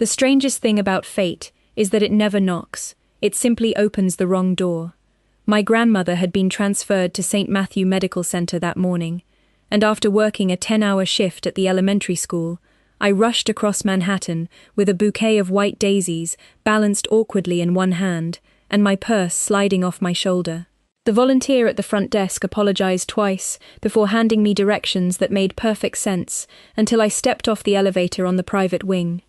The strangest thing about fate is that it never knocks, it simply opens the wrong door. My grandmother had been transferred to St. Matthew Medical Center that morning, and after working a 10-hour shift at the elementary school, I rushed across Manhattan with a bouquet of white daisies balanced awkwardly in one hand and my purse sliding off my shoulder. The volunteer at the front desk apologized twice before handing me directions that made perfect sense until I stepped off the elevator on the private wing.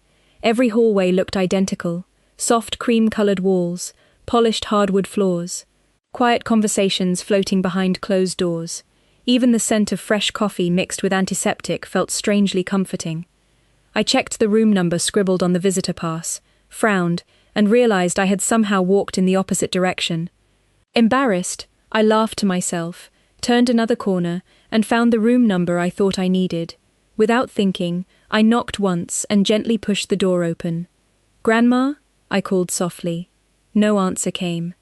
Every hallway looked identical: soft cream-colored walls, polished hardwood floors, quiet conversations floating behind closed doors. Even the scent of fresh coffee mixed with antiseptic felt strangely comforting. I checked the room number scribbled on the visitor pass, frowned, and realized I had somehow walked in the opposite direction. Embarrassed, I laughed to myself, turned another corner, and found the room number I thought I needed. Without thinking, I knocked once and gently pushed the door open. "Grandma?" I called softly. No answer came.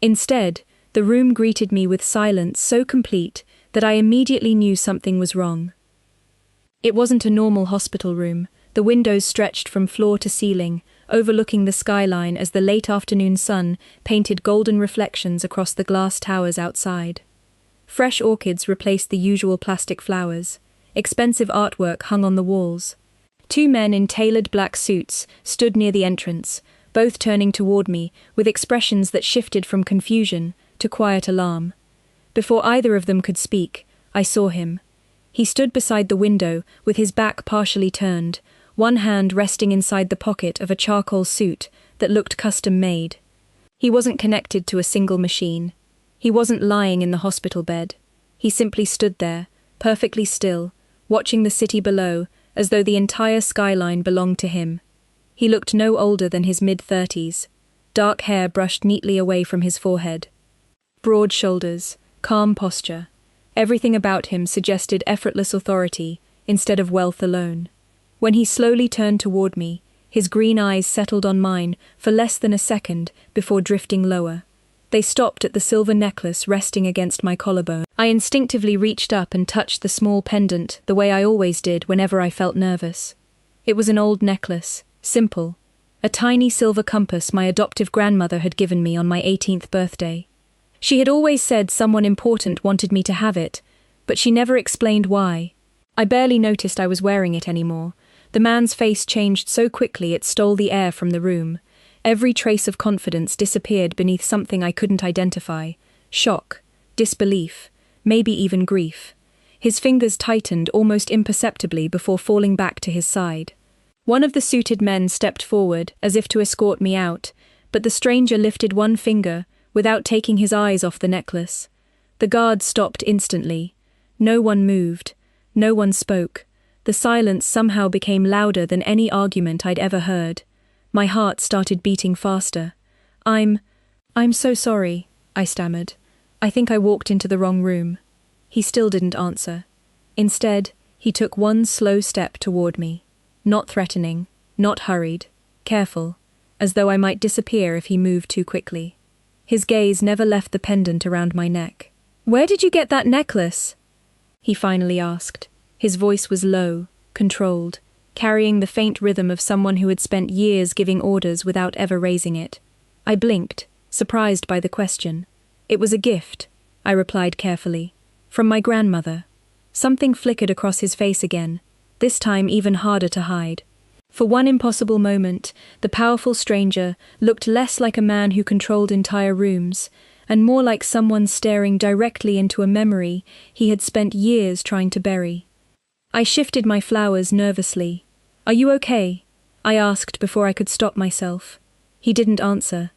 Instead, the room greeted me with silence so complete that I immediately knew something was wrong. It wasn't a normal hospital room. The windows stretched from floor to ceiling, overlooking the skyline as the late afternoon sun painted golden reflections across the glass towers outside. Fresh orchids replaced the usual plastic flowers. Expensive artwork hung on the walls. Two men in tailored black suits stood near the entrance, both turning toward me with expressions that shifted from confusion to quiet alarm. Before either of them could speak, I saw him. He stood beside the window with his back partially turned, one hand resting inside the pocket of a charcoal suit that looked custom-made. He wasn't connected to a single machine. He wasn't lying in the hospital bed. He simply stood there, perfectly still, watching the city below as though the entire skyline belonged to him. He looked no older than his mid-30s, dark hair brushed neatly away from his forehead. Broad shoulders, calm posture. Everything about him suggested effortless authority instead of wealth alone. When he slowly turned toward me, his green eyes settled on mine for less than a second before drifting lower. They stopped at the silver necklace resting against my collarbone. I instinctively reached up and touched the small pendant the way I always did whenever I felt nervous. It was an old necklace, simple, a tiny silver compass my adoptive grandmother had given me on my 18th birthday. She had always said someone important wanted me to have it, but she never explained why. I barely noticed I was wearing it anymore. The man's face changed so quickly it stole the air from the room. Every trace of confidence disappeared beneath something I couldn't identify. Shock, disbelief, maybe even grief. His fingers tightened almost imperceptibly before falling back to his side. One of the suited men stepped forward as if to escort me out, but the stranger lifted one finger without taking his eyes off the necklace. The guard stopped instantly. No one moved. No one spoke. The silence somehow became louder than any argument I'd ever heard. My heart started beating faster. I'm so sorry," I stammered. "I think I walked into the wrong room." He still didn't answer. Instead, he took one slow step toward me. Not threatening, not hurried, careful, as though I might disappear if he moved too quickly. His gaze never left the pendant around my neck. "Where did you get that necklace?" he finally asked. His voice was low, controlled, carrying the faint rhythm of someone who had spent years giving orders without ever raising it. I blinked, surprised by the question. "It was a gift," I replied carefully. "From my grandmother." Something flickered across his face again, this time even harder to hide. For one impossible moment, the powerful stranger looked less like a man who controlled entire rooms, and more like someone staring directly into a memory he had spent years trying to bury. I shifted my flowers nervously. "Are you okay?" I asked before I could stop myself. He didn't answer.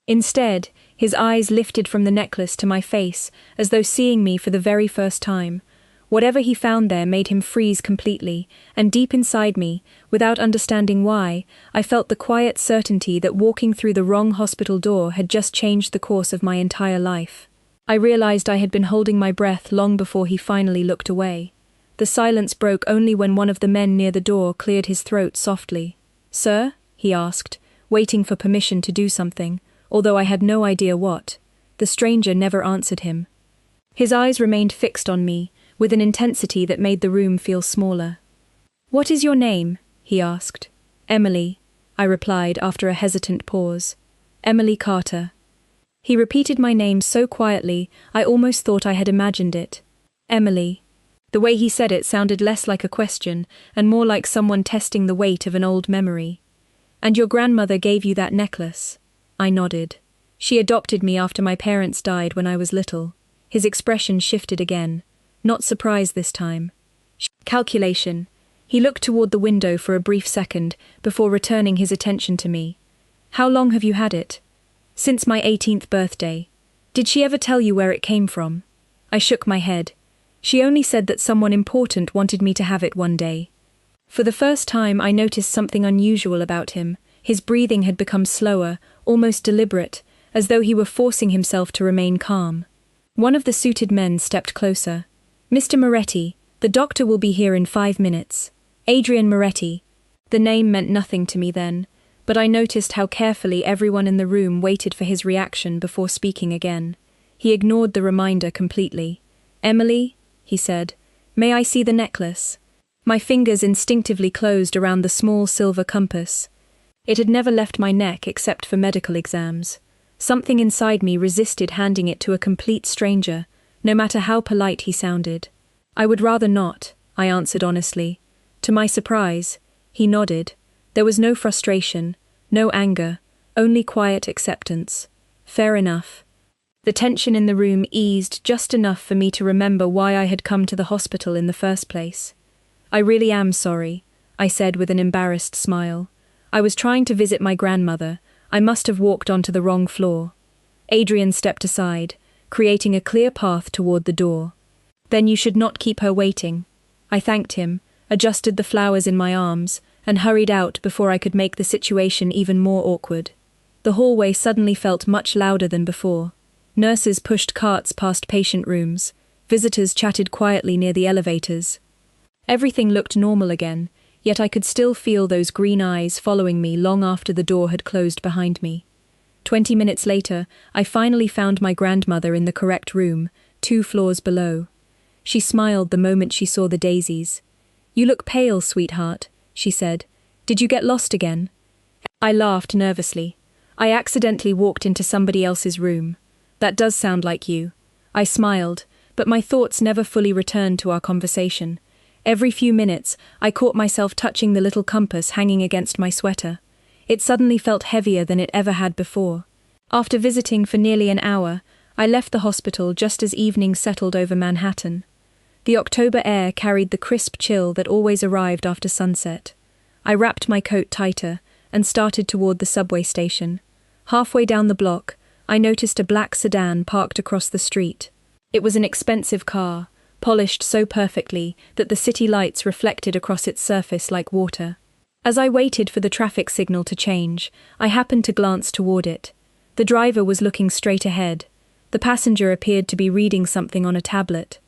Instead, his eyes lifted from the necklace to my face, as though seeing me for the very first time. Whatever he found there made him freeze completely, and deep inside me, without understanding why, I felt the quiet certainty that walking through the wrong hospital door had just changed the course of my entire life. I realized I had been holding my breath long before he finally looked away. The silence broke only when one of the men near the door cleared his throat softly. "Sir?" he asked, waiting for permission to do something, although I had no idea what. The stranger never answered him. His eyes remained fixed on me, with an intensity that made the room feel smaller. "What is your name?" he asked. "Emily," I replied after a hesitant pause. Emily Carter. He repeated my name so quietly, I almost thought I had imagined it. Emily. The way he said it sounded less like a question and more like someone testing the weight of an old memory. And your grandmother gave you that necklace? I nodded. She adopted me after my parents died when I was little. His expression shifted again. Not surprise this time. Calculation. He looked toward the window for a brief second before returning his attention to me. How long have you had it? Since my 18th birthday. Did she ever tell you where it came from? I shook my head. She only said that someone important wanted me to have it one day. For the first time I noticed something unusual about him. His breathing had become slower, almost deliberate, as though he were forcing himself to remain calm. One of the suited men stepped closer. Mr. Moretti, the doctor will be here in 5 minutes. Adrian Moretti. The name meant nothing to me then, but I noticed how carefully everyone in the room waited for his reaction before speaking again. He ignored the reminder completely. Emily, he said, may I see the necklace? My fingers instinctively closed around the small silver compass. It had never left my neck except for medical exams. Something inside me resisted handing it to a complete stranger, no matter how polite he sounded. I would rather not, I answered honestly. To my surprise, he nodded. There was no frustration, no anger, only quiet acceptance. Fair enough. The tension in the room eased just enough for me to remember why I had come to the hospital in the first place. I really am sorry, I said with an embarrassed smile. I was trying to visit my grandmother. I must have walked onto the wrong floor. Adrian stepped aside, creating a clear path toward the door. Then you should not keep her waiting. I thanked him, adjusted the flowers in my arms, and hurried out before I could make the situation even more awkward. The hallway suddenly felt much louder than before. Nurses pushed carts past patient rooms. Visitors chatted quietly near the elevators. Everything looked normal again, yet I could still feel those green eyes following me long after the door had closed behind me. 20 minutes later, I finally found my grandmother in the correct room, 2 floors below. She smiled the moment she saw the daisies. You look pale, sweetheart, she said. Did you get lost again? I laughed nervously. I accidentally walked into somebody else's room. That does sound like you. I smiled, but my thoughts never fully returned to our conversation. Every few minutes, I caught myself touching the little compass hanging against my sweater. It suddenly felt heavier than it ever had before. After visiting for nearly an hour, I left the hospital just as evening settled over Manhattan. The October air carried the crisp chill that always arrived after sunset. I wrapped my coat tighter and started toward the subway station. Halfway down the block, I noticed a black sedan parked across the street. It was an expensive car, polished so perfectly that the city lights reflected across its surface like water. As I waited for the traffic signal to change, I happened to glance toward it. The driver was looking straight ahead. The passenger appeared to be reading something on a tablet.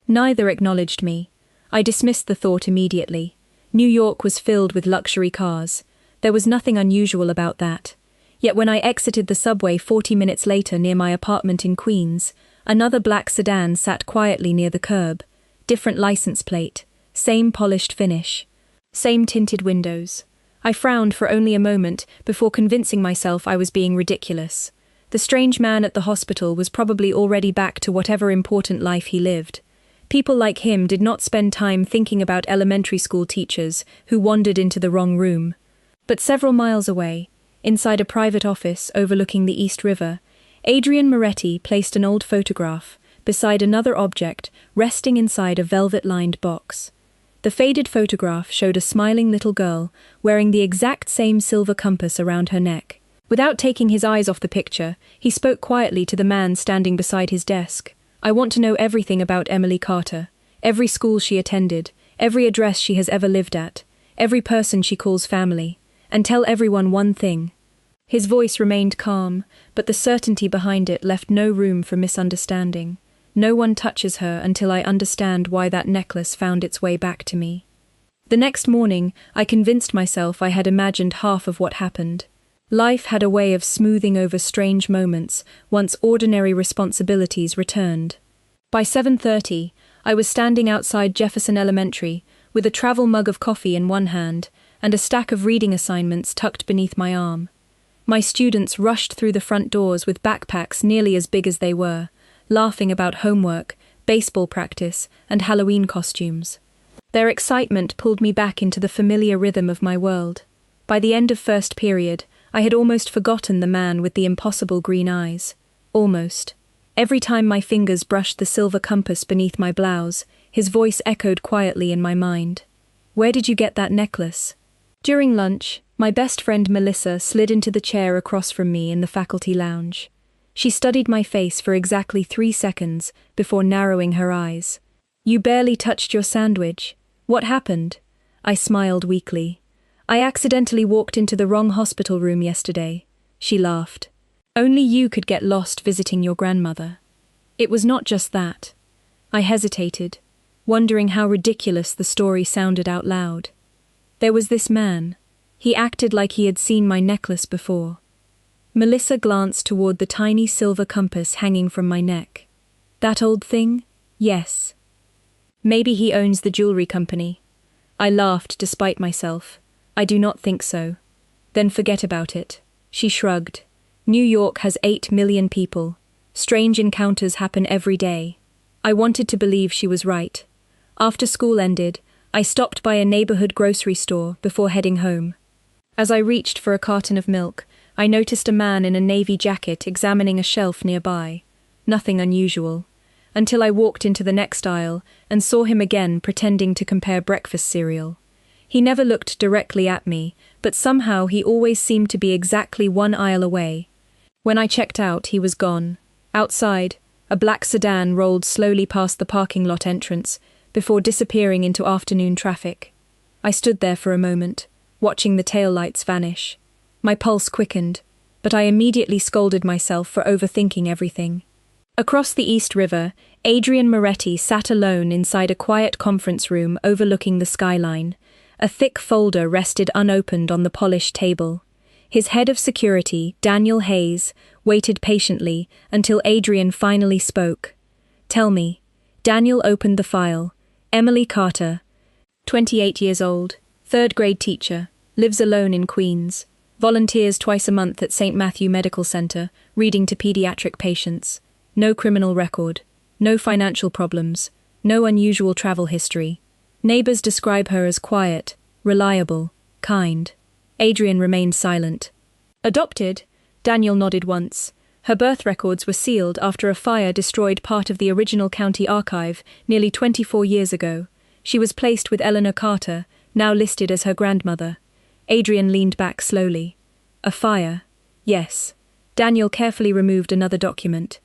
Neither acknowledged me. I dismissed the thought immediately. New York was filled with luxury cars. There was nothing unusual about that. Yet when I exited the subway 40 minutes later near my apartment in Queens, another black sedan sat quietly near the curb. Different license plate. Same polished finish. Same tinted windows. I frowned for only a moment before convincing myself I was being ridiculous. The strange man at the hospital was probably already back to whatever important life he lived. People like him did not spend time thinking about elementary school teachers who wandered into the wrong room. But several miles away, inside a private office overlooking the East River, Adrian Moretti placed an old photograph beside another object resting inside a velvet-lined box. The faded photograph showed a smiling little girl wearing the exact same silver compass around her neck. Without taking his eyes off the picture, he spoke quietly to the man standing beside his desk. I want to know everything about Emily Carter, every school she attended, every address she has ever lived at, every person she calls family, and tell everyone one thing. His voice remained calm, but the certainty behind it left no room for misunderstanding. No one touches her until I understand why that necklace found its way back to me. The next morning, I convinced myself I had imagined half of what happened. Life had a way of smoothing over strange moments once ordinary responsibilities returned. By 7:30, I was standing outside Jefferson Elementary, with a travel mug of coffee in one hand and a stack of reading assignments tucked beneath my arm. My students rushed through the front doors with backpacks nearly as big as they were, laughing about homework, baseball practice, and Halloween costumes. Their excitement pulled me back into the familiar rhythm of my world. By the end of first period, I had almost forgotten the man with the impossible green eyes. Almost. Every time my fingers brushed the silver compass beneath my blouse, his voice echoed quietly in my mind. "Where did you get that necklace?" During lunch, my best friend Melissa slid into the chair across from me in the faculty lounge. She studied my face for exactly 3 seconds before narrowing her eyes. "You barely touched your sandwich. What happened?" I smiled weakly. "I accidentally walked into the wrong hospital room yesterday." She laughed. "Only you could get lost visiting your grandmother." It was not just that. I hesitated, wondering how ridiculous the story sounded out loud. There was this man. He acted like he had seen my necklace before. Melissa glanced toward the tiny silver compass hanging from my neck. "That old thing? Yes. Maybe he owns the jewelry company." I laughed despite myself. "I do not think so." "Then forget about it." She shrugged. "New York has 8 million people. Strange encounters happen every day." I wanted to believe she was right. After school ended, I stopped by a neighborhood grocery store before heading home. As I reached for a carton of milk, I noticed a man in a navy jacket examining a shelf nearby. Nothing unusual. Until I walked into the next aisle and saw him again pretending to compare breakfast cereal. He never looked directly at me, but somehow he always seemed to be exactly 1 aisle away. When I checked out, he was gone. Outside, a black sedan rolled slowly past the parking lot entrance before disappearing into afternoon traffic. I stood there for a moment, watching the taillights vanish. My pulse quickened, but I immediately scolded myself for overthinking everything. Across the East River, Adrian Moretti sat alone inside a quiet conference room overlooking the skyline. A thick folder rested unopened on the polished table. His head of security, Daniel Hayes, waited patiently until Adrian finally spoke. "Tell me." Daniel opened the file. "Emily Carter, 28 years old, 3rd grade teacher, lives alone in Queens, volunteers twice a month at St. Matthew Medical Center, reading to pediatric patients. No criminal record, no financial problems, no unusual travel history. Neighbors describe her as quiet, reliable, kind." Adrian remained silent. "Adopted?" Daniel nodded once. Her birth records were sealed after a fire destroyed part of the original county archive nearly 24 years ago. She was placed with Eleanor Carter, now listed as her grandmother. Adrian leaned back slowly. "A fire?" "Yes." Daniel carefully removed another document.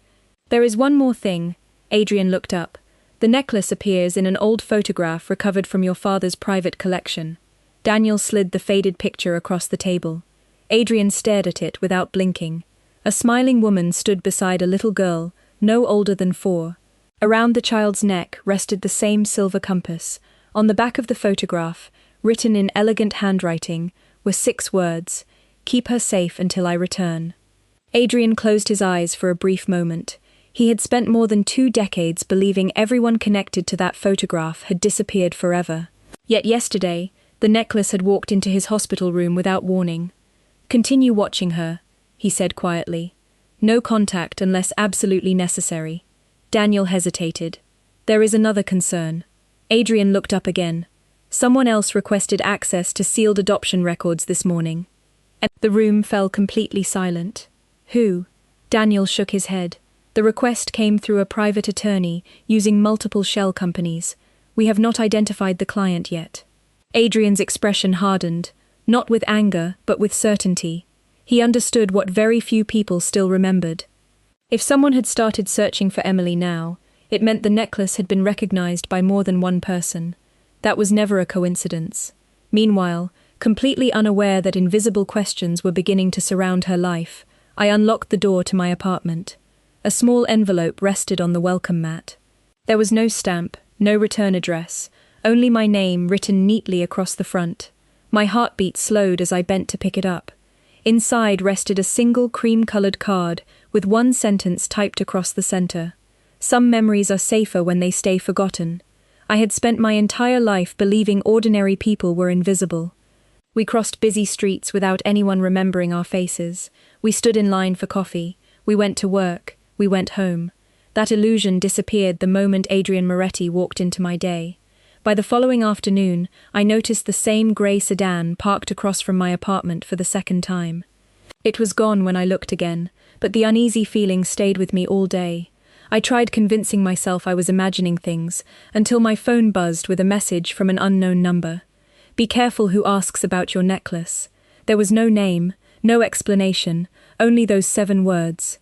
"There is one more thing." Adrian looked up. "The necklace appears in an old photograph recovered from your father's private collection." Daniel slid the faded picture across the table. Adrian stared at it without blinking. A smiling woman stood beside a little girl, no older than 4. Around the child's neck rested the same silver compass. On the back of the photograph, written in elegant handwriting, were 6 words: "Keep her safe until I return." Adrian closed his eyes for a brief moment. He had spent more than 2 decades believing everyone connected to that photograph had disappeared forever. Yet yesterday, the necklace had walked into his hospital room without warning. "Continue watching her," he said quietly. "No contact unless absolutely necessary." Daniel hesitated. "There is another concern." Adrian looked up again. "Someone else requested access to sealed adoption records this morning." And the room fell completely silent. "Who?" Daniel shook his head. "The request came through a private attorney using multiple shell companies. We have not identified the client yet." Adrian's expression hardened, not with anger, but with certainty. He understood what very few people still remembered. If someone had started searching for Emily now, it meant the necklace had been recognized by more than one person. That was never a coincidence. Meanwhile, completely unaware that invisible questions were beginning to surround her life, I unlocked the door to my apartment. A small envelope rested on the welcome mat. There was no stamp, no return address, only my name written neatly across the front. My heartbeat slowed as I bent to pick it up. Inside rested a single cream-colored card with one sentence typed across the center. "Some memories are safer when they stay forgotten." I had spent my entire life believing ordinary people were invisible. We crossed busy streets without anyone remembering our faces. We stood in line for coffee. We went to work. We went home. That illusion disappeared the moment Adrian Moretti walked into my day. By the following afternoon, I noticed the same grey sedan parked across from my apartment for the second time. It was gone when I looked again, but the uneasy feeling stayed with me all day. I tried convincing myself I was imagining things, until my phone buzzed with a message from an unknown number. Be careful who asks about your necklace. There was no name, no explanation, only those 7 words.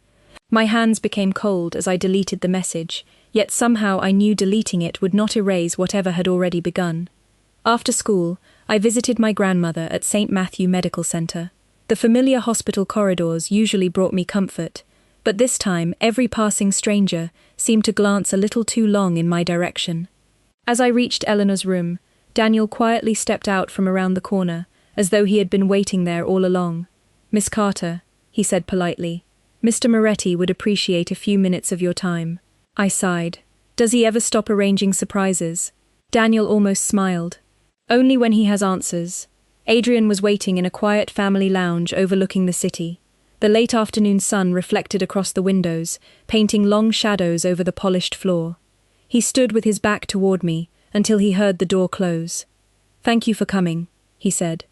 My hands became cold as I deleted the message, yet somehow I knew deleting it would not erase whatever had already begun. After school, I visited my grandmother at St. Matthew Medical Center. The familiar hospital corridors usually brought me comfort, but this time every passing stranger seemed to glance a little too long in my direction. As I reached Eleanor's room, Daniel quietly stepped out from around the corner, as though he had been waiting there all along. "Miss Carter," he said politely, "Mr. Moretti would appreciate a few minutes of your time." I sighed. Does he ever stop arranging surprises? Daniel almost smiled. Only when he has answers. Adrian was waiting in a quiet family lounge overlooking the city. The late afternoon sun reflected across the windows, painting long shadows over the polished floor. He stood with his back toward me until he heard the door close. "Thank you for coming," he said.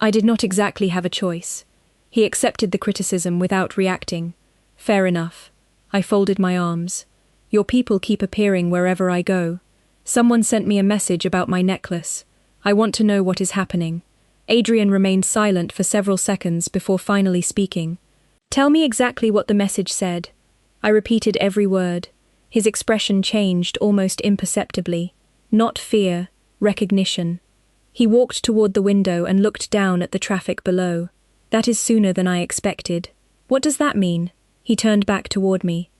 I did not exactly have a choice. He accepted the criticism without reacting. Fair enough. I folded my arms. Your people keep appearing wherever I go. Someone sent me a message about my necklace. I want to know what is happening. Adrian remained silent for several seconds before finally speaking. Tell me exactly what the message said. I repeated every word. His expression changed almost imperceptibly. Not fear, recognition. He walked toward the window and looked down at the traffic below. That is sooner than I expected. What does that mean? He turned back toward me.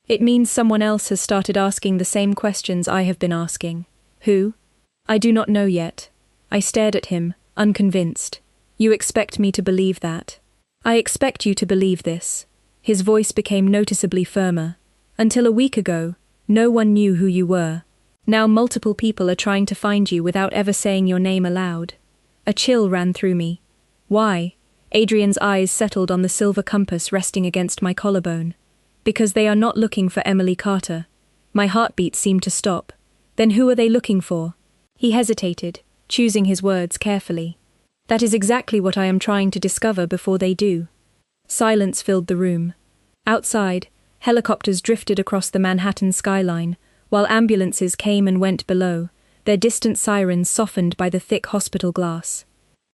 It means someone else has started asking the same questions I have been asking. Who? I do not know yet. I stared at him, unconvinced. You expect me to believe that? I expect you to believe this. His voice became noticeably firmer. Until a week ago, no one knew who you were. Now multiple people are trying to find you without ever saying your name aloud. A chill ran through me. Why? Adrian's eyes settled on the silver compass resting against my collarbone. Because they are not looking for Emily Carter. My heartbeat seemed to stop. Then who are they looking for? He hesitated, choosing his words carefully. That is exactly what I am trying to discover before they do. Silence filled the room. Outside, helicopters drifted across the Manhattan skyline, while ambulances came and went below, their distant sirens softened by the thick hospital glass.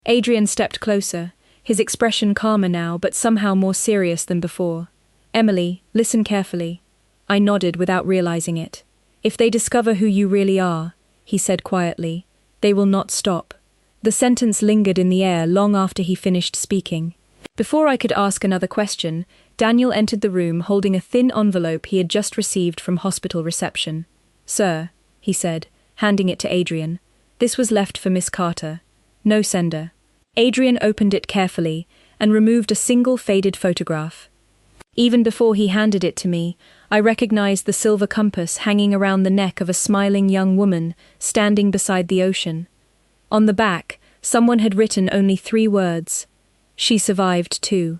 Adrian stepped closer, his expression calmer now but somehow more serious than before. Emily, listen carefully. I nodded without realizing it. If they discover who you really are, he said quietly, they will not stop. The sentence lingered in the air long after he finished speaking. Before I could ask another question, Daniel entered the room holding a thin envelope he had just received from hospital reception. Sir, he said, handing it to Adrian. This was left for Miss Carter. No sender. Adrian opened it carefully and removed a single faded photograph. Even before he handed it to me, I recognized the silver compass hanging around the neck of a smiling young woman standing beside the ocean. On the back, someone had written only 3 words. She survived too.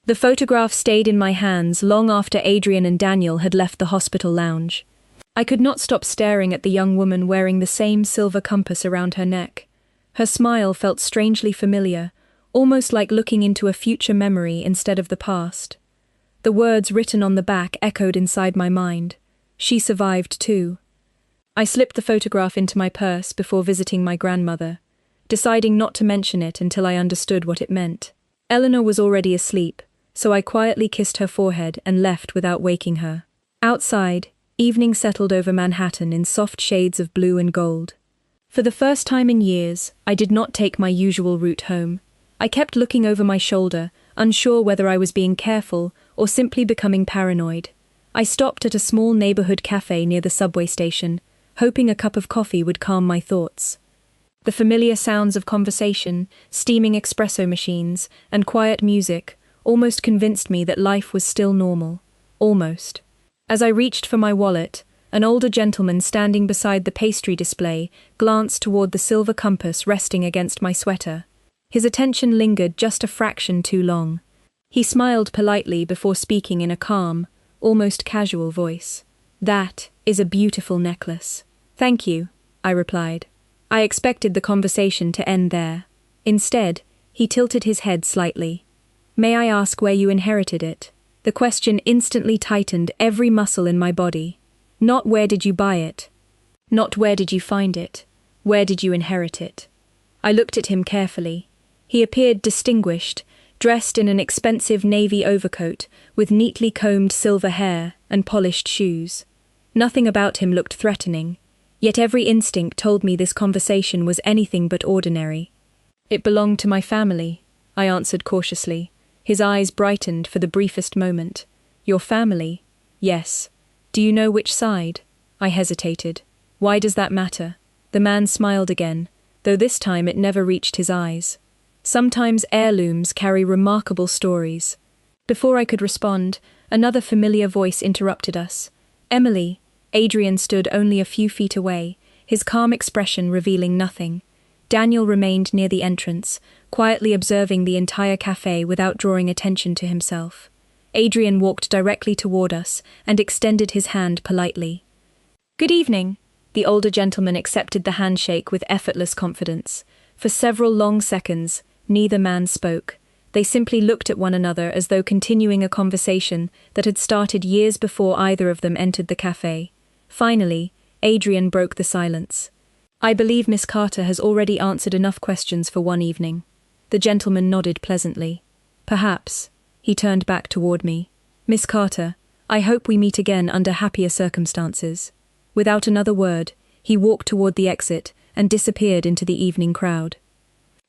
The photograph stayed in my hands long after Adrian and Daniel had left the hospital lounge. I could not stop staring at the young woman wearing the same silver compass around her neck. Her smile felt strangely familiar, almost like looking into a future memory instead of the past. The words written on the back echoed inside my mind. She survived too. I slipped the photograph into my purse before visiting my grandmother, deciding not to mention it until I understood what it meant. Eleanor was already asleep, so I quietly kissed her forehead and left without waking her. Outside, evening settled over Manhattan in soft shades of blue and gold. For the first time in years, I did not take my usual route home. I kept looking over my shoulder, unsure whether I was being careful or simply becoming paranoid. I stopped at a small neighborhood cafe near the subway station, hoping a cup of coffee would calm my thoughts. The familiar sounds of conversation, steaming espresso machines, and quiet music almost convinced me that life was still normal. Almost. As I reached for my wallet, an older gentleman standing beside the pastry display glanced toward the silver compass resting against my sweater. His attention lingered just a fraction too long. He smiled politely before speaking in a calm, almost casual voice. "That is a beautiful necklace." "Thank you," I replied. I expected the conversation to end there. Instead, he tilted his head slightly. "May I ask where you inherited it?" The question instantly tightened every muscle in my body. Not where did you buy it? Not where did you find it? Where did you inherit it? I looked at him carefully. He appeared distinguished, dressed in an expensive navy overcoat with neatly combed silver hair and polished shoes. Nothing about him looked threatening, yet every instinct told me this conversation was anything but ordinary. "It belonged to my family," I answered cautiously. His eyes brightened for the briefest moment. "Your family?" "Yes." "Do you know which side?" I hesitated. "Why does that matter?" The man smiled again, though this time it never reached his eyes. Sometimes heirlooms carry remarkable stories. Before I could respond, another familiar voice interrupted us. "Emily." Adrian stood only a few feet away, his calm expression revealing nothing. Daniel remained near the entrance, quietly observing the entire cafe without drawing attention to himself. Adrian walked directly toward us and extended his hand politely. "Good evening." The older gentleman accepted the handshake with effortless confidence. For several long seconds, neither man spoke. They simply looked at one another as though continuing a conversation that had started years before either of them entered the cafe. Finally, Adrian broke the silence. "I believe Miss Carter has already answered enough questions for one evening." The gentleman nodded pleasantly. "Perhaps." He turned back toward me. "Miss Carter, I hope we meet again under happier circumstances." Without another word, he walked toward the exit and disappeared into the evening crowd.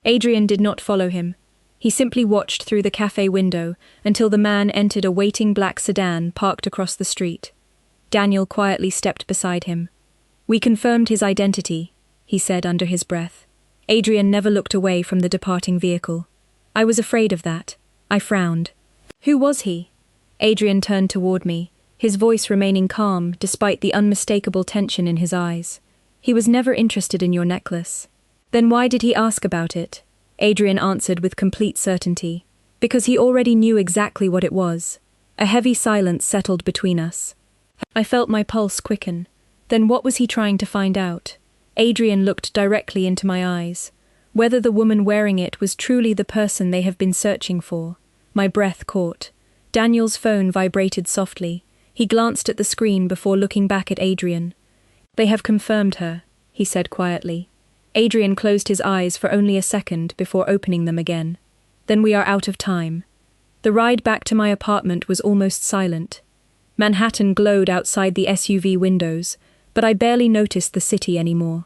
Adrian did not follow him. He simply watched through the cafe window until the man entered a waiting black sedan parked across the street. Daniel quietly stepped beside him. "We confirmed his identity," he said under his breath. Adrian never looked away from the departing vehicle. "I was afraid of that." I frowned. "Who was he?" Adrian turned toward me, his voice remaining calm despite the unmistakable tension in his eyes. "He was never interested in your necklace." "Then why did he ask about it?" Adrian answered with complete certainty. "Because he already knew exactly what it was." A heavy silence settled between us. I felt my pulse quicken. Then what was he trying to find out? Adrian looked directly into my eyes. Whether the woman wearing it was truly the person they have been searching for. My breath caught. Daniel's phone vibrated softly. He glanced at the screen before looking back at Adrian. "They have confirmed her," he said quietly. Adrian closed his eyes for only a second before opening them again. "Then we are out of time." The ride back to my apartment was almost silent. Manhattan glowed outside the SUV windows, but I barely noticed the city anymore.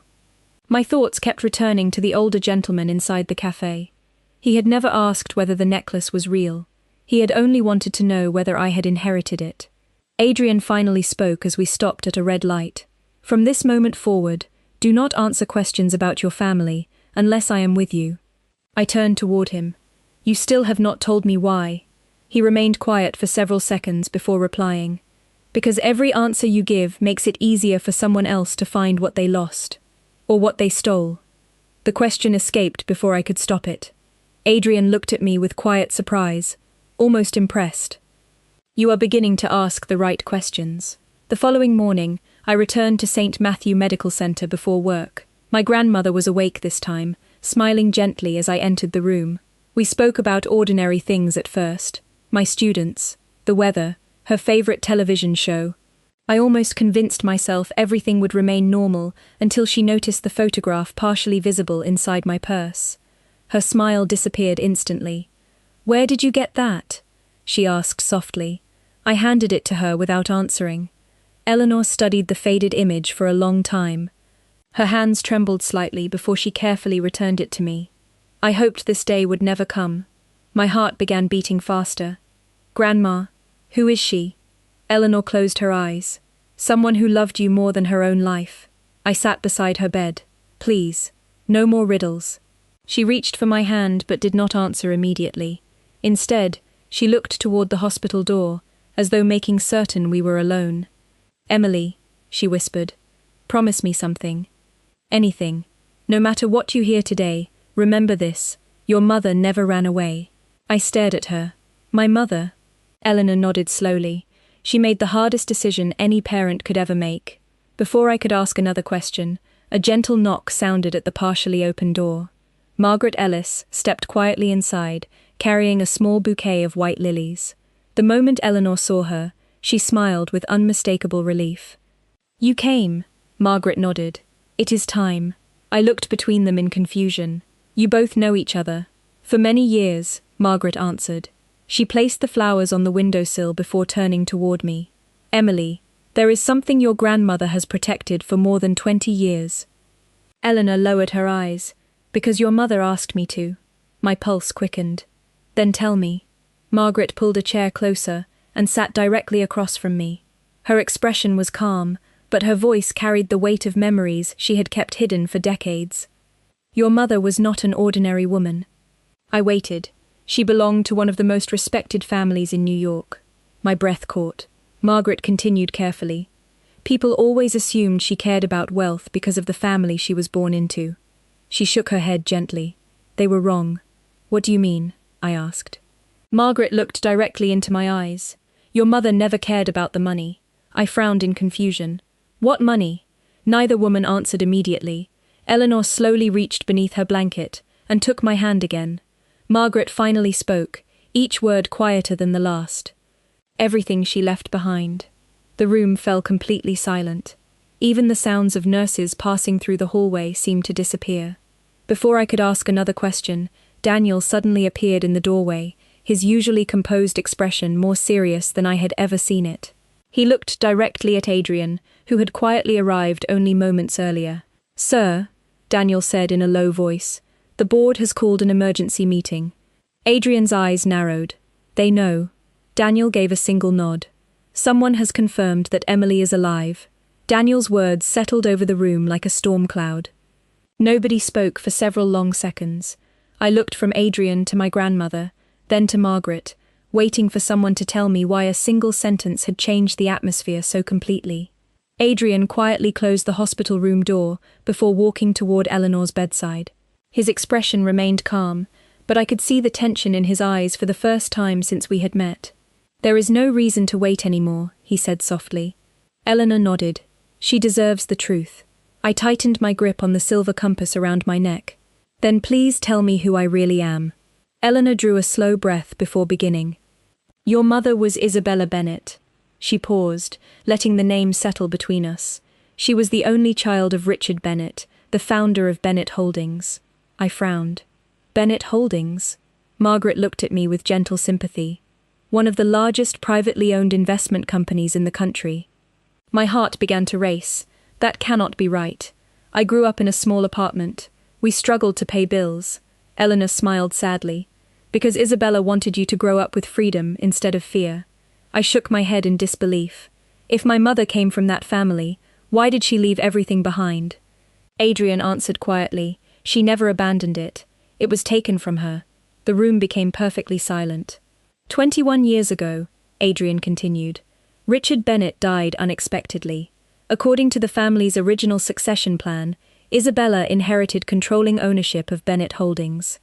My thoughts kept returning to the older gentleman inside the cafe. He had never asked whether the necklace was real. He had only wanted to know whether I had inherited it. Adrian finally spoke as we stopped at a red light. "From this moment forward, do not answer questions about your family, unless I am with you." I turned toward him. "You still have not told me why." He remained quiet for several seconds before replying. "Because every answer you give makes it easier for someone else to find what they lost. Or what they stole." The question escaped before I could stop it. Adrian looked at me with quiet surprise, almost impressed. "You are beginning to ask the right questions." The following morning, I returned to St. Matthew Medical Center before work. My grandmother was awake this time, smiling gently as I entered the room. We spoke about ordinary things at first. My students, the weather, her favorite television show. I almost convinced myself everything would remain normal until she noticed the photograph partially visible inside my purse. Her smile disappeared instantly. "Where did you get that?" she asked softly. I handed it to her without answering. Eleanor studied the faded image for a long time. Her hands trembled slightly before she carefully returned it to me. I hoped this day would never come. My heart began beating faster. "Grandma, who is she?" Eleanor closed her eyes. "Someone who loved you more than her own life." I sat beside her bed. "Please, no more riddles." She reached for my hand but did not answer immediately. Instead, she looked toward the hospital door, as though making certain we were alone. "Emily," she whispered, "promise me something. Anything. No matter what you hear today, remember this. Your mother never ran away. I stared at her. My mother? Eleanor nodded slowly. She made the hardest decision any parent could ever make. Before I could ask another question, a gentle knock sounded at the partially open door. Margaret Ellis stepped quietly inside, carrying a small bouquet of white lilies. The moment Eleanor saw her, she smiled with unmistakable relief. You came, Margaret nodded. It is time. I looked between them in confusion. You both know each other. For many years, Margaret answered. She placed the flowers on the windowsill before turning toward me. Emily, there is something your grandmother has protected for more than 20 years. Eleanor lowered her eyes. Because your mother asked me to. My pulse quickened. Then tell me. Margaret pulled a chair closer and sat directly across from me. Her expression was calm, but her voice carried the weight of memories she had kept hidden for decades. Your mother was not an ordinary woman. I waited. She belonged to one of the most respected families in New York. My breath caught. Margaret continued carefully. People always assumed she cared about wealth because of the family she was born into. She shook her head gently. They were wrong. What do you mean? I asked. Margaret looked directly into my eyes. Your mother never cared about the money. I frowned in confusion. What money? Neither woman answered immediately. Eleanor slowly reached beneath her blanket and took my hand again. Margaret finally spoke, each word quieter than the last. Everything she left behind. The room fell completely silent. Even the sounds of nurses passing through the hallway seemed to disappear. Before I could ask another question, Daniel suddenly appeared in the doorway, his usually composed expression more serious than I had ever seen it. He looked directly at Adrian, who had quietly arrived only moments earlier. Sir, Daniel said in a low voice, the board has called an emergency meeting. Adrian's eyes narrowed. They know. Daniel gave a single nod. Someone has confirmed that Emily is alive. Daniel's words settled over the room like a storm cloud. Nobody spoke for several long seconds. I looked from Adrian to my grandmother, then to Margaret, waiting for someone to tell me why a single sentence had changed the atmosphere so completely. Adrian quietly closed the hospital room door before walking toward Eleanor's bedside. His expression remained calm, but I could see the tension in his eyes for the first time since we had met. There is no reason to wait anymore, he said softly. Eleanor nodded. She deserves the truth. I tightened my grip on the silver compass around my neck. Then please tell me who I really am. Eleanor drew a slow breath before beginning. Your mother was Isabella Bennett. She paused, letting the name settle between us. She was the only child of Richard Bennett, the founder of Bennett Holdings. I frowned. Bennett Holdings? Margaret looked at me with gentle sympathy. One of the largest privately owned investment companies in the country. My heart began to race. That cannot be right. I grew up in a small apartment. We struggled to pay bills. Eleanor smiled sadly. Because Isabella wanted you to grow up with freedom instead of fear. I shook my head in disbelief. If my mother came from that family, why did she leave everything behind? Adrian answered quietly. She never abandoned it. It was taken from her. The room became perfectly silent. 21 years ago, Adrian continued, Richard Bennett died unexpectedly. According to the family's original succession plan, Isabella inherited controlling ownership of Bennett Holdings.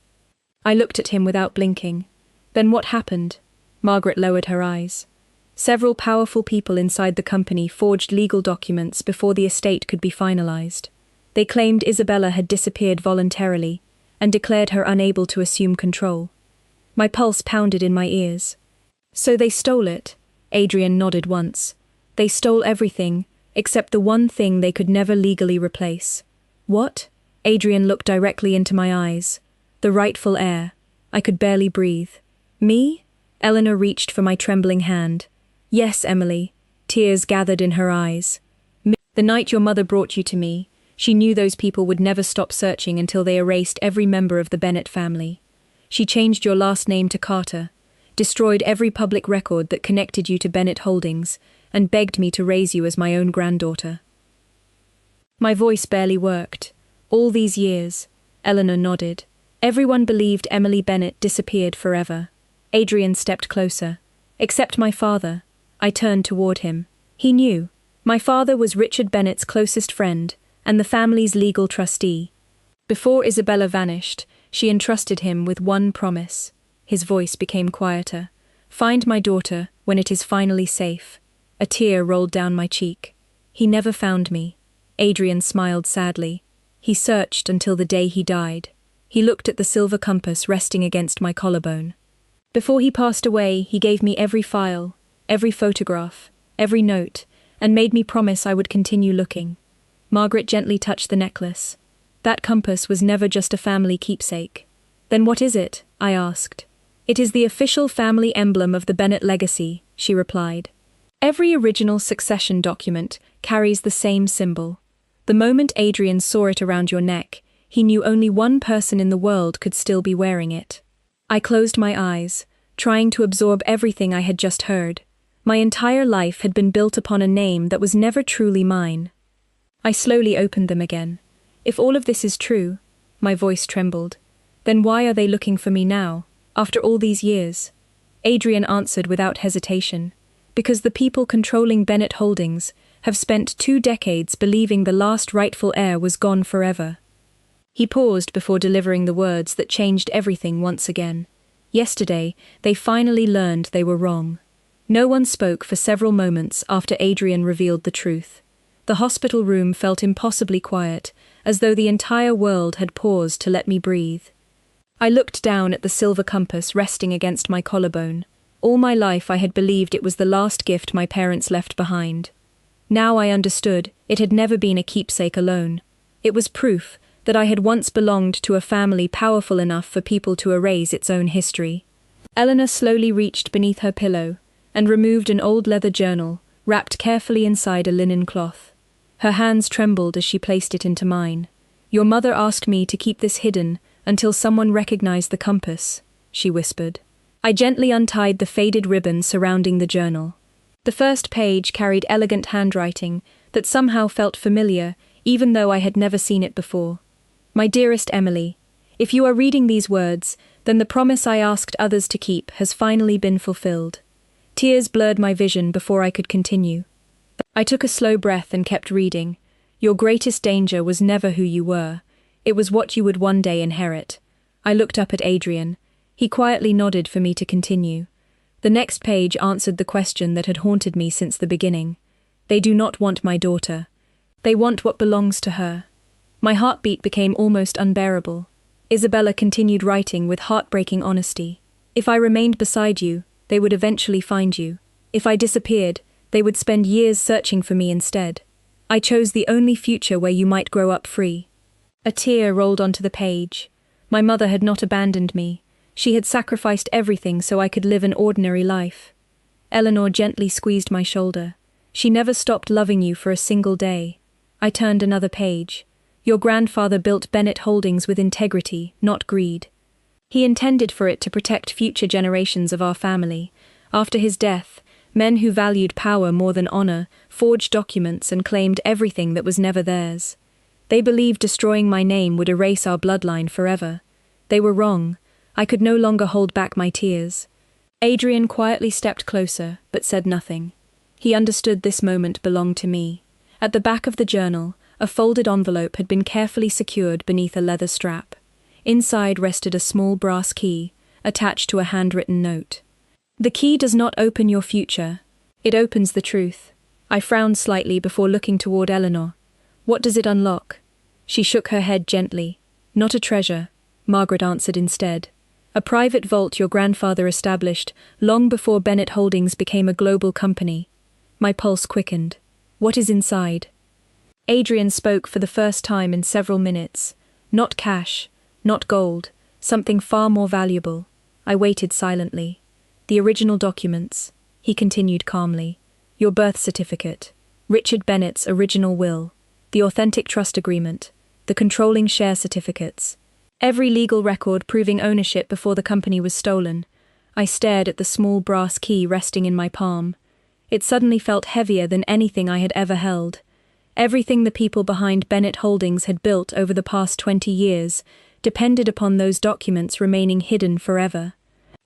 I looked at him without blinking. Then what happened? Margaret lowered her eyes. Several powerful people inside the company forged legal documents before the estate could be finalized. They claimed Isabella had disappeared voluntarily and declared her unable to assume control. My pulse pounded in my ears. So they stole it. Adrian nodded once. They stole everything, except the one thing they could never legally replace. What? Adrian looked directly into my eyes. The rightful heir. I could barely breathe. Me? Eleanor reached for my trembling hand. Yes, Emily. Tears gathered in her eyes. The night your mother brought you to me, she knew those people would never stop searching until they erased every member of the Bennett family. She changed your last name to Carter, destroyed every public record that connected you to Bennett Holdings, and begged me to raise you as my own granddaughter. My voice barely worked. All these years, Eleanor nodded. Everyone believed Emily Bennett disappeared forever. Adrian stepped closer. Except my father. I turned toward him. He knew. My father was Richard Bennett's closest friend, and the family's legal trustee. Before Isabella vanished, she entrusted him with one promise. His voice became quieter. "Find my daughter when it is finally safe." A tear rolled down my cheek. "He never found me." Adrian smiled sadly. "He searched until the day he died." He looked at the silver compass resting against my collarbone. "Before he passed away, he gave me every file, every photograph, every note, and made me promise I would continue looking." Margaret gently touched the necklace. "That compass was never just a family keepsake." "Then what is it?" I asked. "It is the official family emblem of the Bennett legacy," she replied. "Every original succession document carries the same symbol. The moment Adrian saw it around your neck, he knew only one person in the world could still be wearing it." I closed my eyes, trying to absorb everything I had just heard. My entire life had been built upon a name that was never truly mine. I slowly opened them again. If all of this is true, my voice trembled, then why are they looking for me now, after all these years? Adrian answered without hesitation. "Because the people controlling Bennett Holdings have spent 2 decades believing the last rightful heir was gone forever." He paused before delivering the words that changed everything once again. Yesterday, they finally learned they were wrong. No one spoke for several moments after Adrian revealed the truth. The hospital room felt impossibly quiet, as though the entire world had paused to let me breathe. I looked down at the silver compass resting against my collarbone. All my life I had believed it was the last gift my parents left behind. Now I understood it had never been a keepsake alone. It was proof that I had once belonged to a family powerful enough for people to erase its own history. Eleanor slowly reached beneath her pillow and removed an old leather journal, wrapped carefully inside a linen cloth. Her hands trembled as she placed it into mine. "Your mother asked me to keep this hidden until someone recognized the compass," she whispered. I gently untied the faded ribbon surrounding the journal. The first page carried elegant handwriting that somehow felt familiar, even though I had never seen it before. "My dearest Emily, if you are reading these words, then the promise I asked others to keep has finally been fulfilled." Tears blurred my vision before I could continue. I took a slow breath and kept reading. "Your greatest danger was never who you were. It was what you would one day inherit." I looked up at Adrian. He quietly nodded for me to continue. The next page answered the question that had haunted me since the beginning. "They do not want my daughter. They want what belongs to her." My heartbeat became almost unbearable. Isabella continued writing with heartbreaking honesty. "If I remained beside you, they would eventually find you. If I disappeared, they would spend years searching for me instead. I chose the only future where you might grow up free." A tear rolled onto the page. My mother had not abandoned me. She had sacrificed everything so I could live an ordinary life. Eleanor gently squeezed my shoulder. "She never stopped loving you for a single day." I turned another page. "Your grandfather built Bennett Holdings with integrity, not greed. He intended for it to protect future generations of our family. After his death, men who valued power more than honor forged documents and claimed everything that was never theirs. They believed destroying my name would erase our bloodline forever. They were wrong. I could no longer hold back my tears." Adrian quietly stepped closer, but said nothing. He understood this moment belonged to me. At the back of the journal, a folded envelope had been carefully secured beneath a leather strap. Inside rested a small brass key, attached to a handwritten note. "The key does not open your future. It opens the truth." I frowned slightly before looking toward Eleanor. "What does it unlock?" She shook her head gently. "Not a treasure," Margaret answered instead. "A private vault your grandfather established long before Bennett Holdings became a global company." My pulse quickened. "What is inside?" Adrian spoke for the first time in several minutes. "Not cash, not gold, something far more valuable." I waited silently. "The original documents," he continued calmly. "Your birth certificate, Richard Bennett's original will, the authentic trust agreement, the controlling share certificates. Every legal record proving ownership before the company was stolen." I stared at the small brass key resting in my palm. It suddenly felt heavier than anything I had ever held. Everything the people behind Bennett Holdings had built over the past 20 years depended upon those documents remaining hidden forever.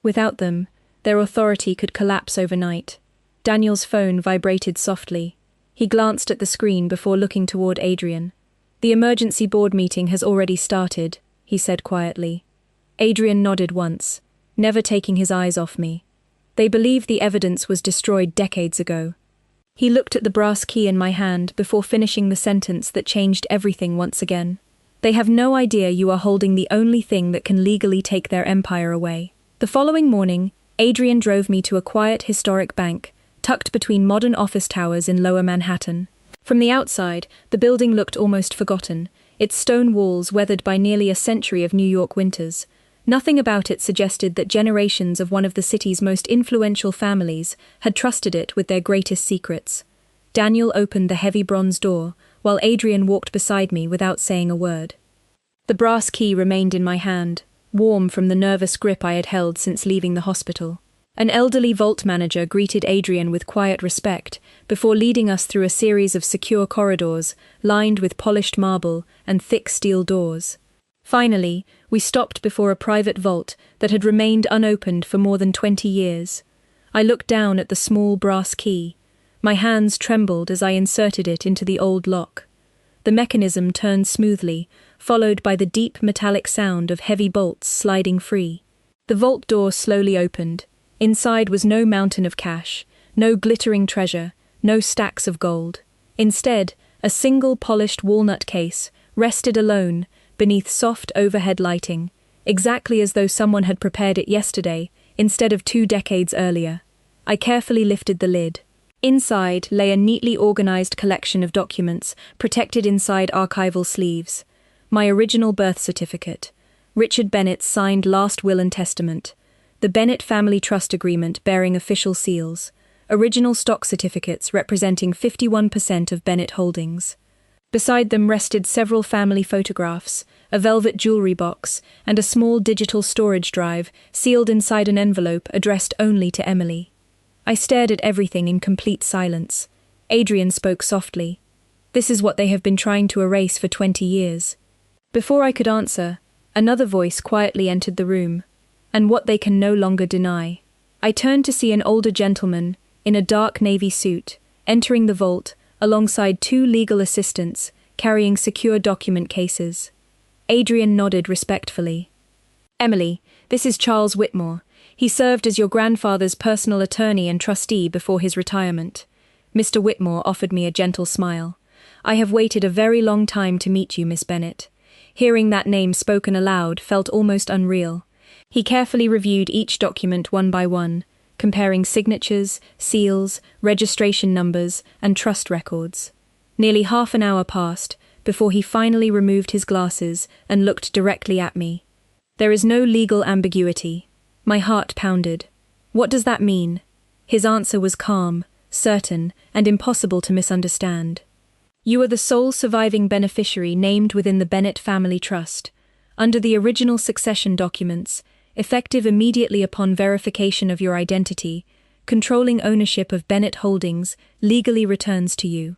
Without them, their authority could collapse overnight. Daniel's phone vibrated softly. He glanced at the screen before looking toward Adrian. "The emergency board meeting has already started," he said quietly. Adrian nodded once, never taking his eyes off me. They believe the evidence was destroyed decades ago. He looked at the brass key in my hand before finishing the sentence that changed everything once again. They have no idea you are holding the only thing that can legally take their empire away. The following morning, Adrian drove me to a quiet historic bank, tucked between modern office towers in Lower Manhattan. From the outside, the building looked almost forgotten, its stone walls weathered by nearly a century of New York winters. Nothing about it suggested that generations of one of the city's most influential families had trusted it with their greatest secrets. Daniel opened the heavy bronze door, while Adrian walked beside me without saying a word. The brass key remained in my hand, warm from the nervous grip I had held since leaving the hospital. An elderly vault manager greeted Adrian with quiet respect before leading us through a series of secure corridors lined with polished marble and thick steel doors. Finally, we stopped before a private vault that had remained unopened for more than 20 years. I looked down at the small brass key. My hands trembled as I inserted it into the old lock. The mechanism turned smoothly, followed by the deep metallic sound of heavy bolts sliding free. The vault door slowly opened. Inside was no mountain of cash, no glittering treasure, no stacks of gold. Instead, a single polished walnut case rested alone beneath soft overhead lighting, exactly as though someone had prepared it yesterday instead of 2 decades earlier. I carefully lifted the lid. Inside lay a neatly organized collection of documents protected inside archival sleeves. My original birth certificate, Richard Bennett's signed last will and testament, the Bennett Family Trust Agreement bearing official seals, original stock certificates representing 51% of Bennett holdings. Beside them rested several family photographs, a velvet jewelry box, and a small digital storage drive sealed inside an envelope addressed only to Emily. I stared at everything in complete silence. Adrian spoke softly. "This is what they have been trying to erase for 20 years. Before I could answer, another voice quietly entered the room. "And what they can no longer deny." I turned to see an older gentleman, in a dark navy suit, entering the vault, alongside 2 legal assistants, carrying secure document cases. Adrian nodded respectfully. "Emily, this is Charles Whitmore. He served as your grandfather's personal attorney and trustee before his retirement." Mr. Whitmore offered me a gentle smile. "I have waited a very long time to meet you, Miss Bennett." Hearing that name spoken aloud felt almost unreal. He carefully reviewed each document one by one, comparing signatures, seals, registration numbers, and trust records. Nearly half an hour passed before he finally removed his glasses and looked directly at me. "There is no legal ambiguity." My heart pounded. "What does that mean?" His answer was calm, certain, and impossible to misunderstand. "You are the sole surviving beneficiary named within the Bennett Family Trust. Under the original succession documents, effective immediately upon verification of your identity, controlling ownership of Bennett Holdings legally returns to you."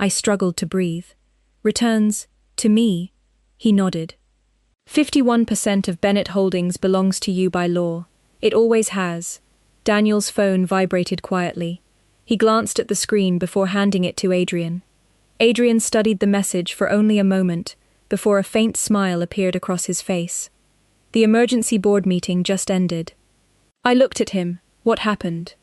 I struggled to breathe. "Returns to me?" He nodded. 51% of Bennett Holdings belongs to you by law. It always has." Daniel's phone vibrated quietly. He glanced at the screen before handing it to Adrian. Adrian studied the message for only a moment, before a faint smile appeared across his face. "The emergency board meeting just ended." I looked at him. What happened?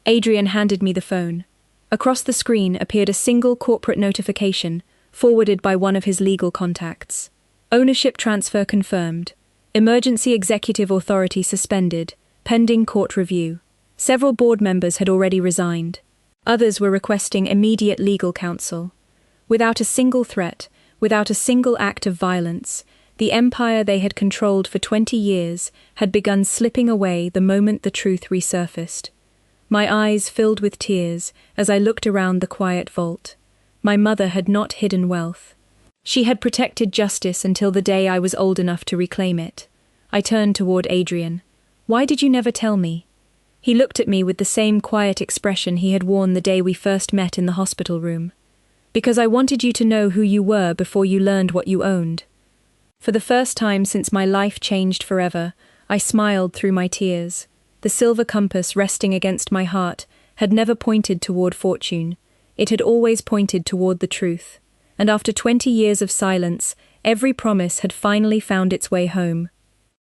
Adrian handed me the phone. Across the screen appeared a single corporate notification, forwarded by one of his legal contacts. "Ownership transfer confirmed. Emergency executive authority suspended, pending court review." Several board members had already resigned. Others were requesting immediate legal counsel. Without a single threat, without a single act of violence, the empire they had controlled for 20 years had begun slipping away the moment the truth resurfaced. My eyes filled with tears as I looked around the quiet vault. My mother had not hidden wealth. She had protected justice until the day I was old enough to reclaim it. I turned toward Adrian. "Why did you never tell me?" He looked at me with the same quiet expression he had worn the day we first met in the hospital room. "Because I wanted you to know who you were before you learned what you owned." For the first time since my life changed forever, I smiled through my tears. The silver compass resting against my heart had never pointed toward fortune. It had always pointed toward the truth. And after 20 years of silence, every promise had finally found its way home.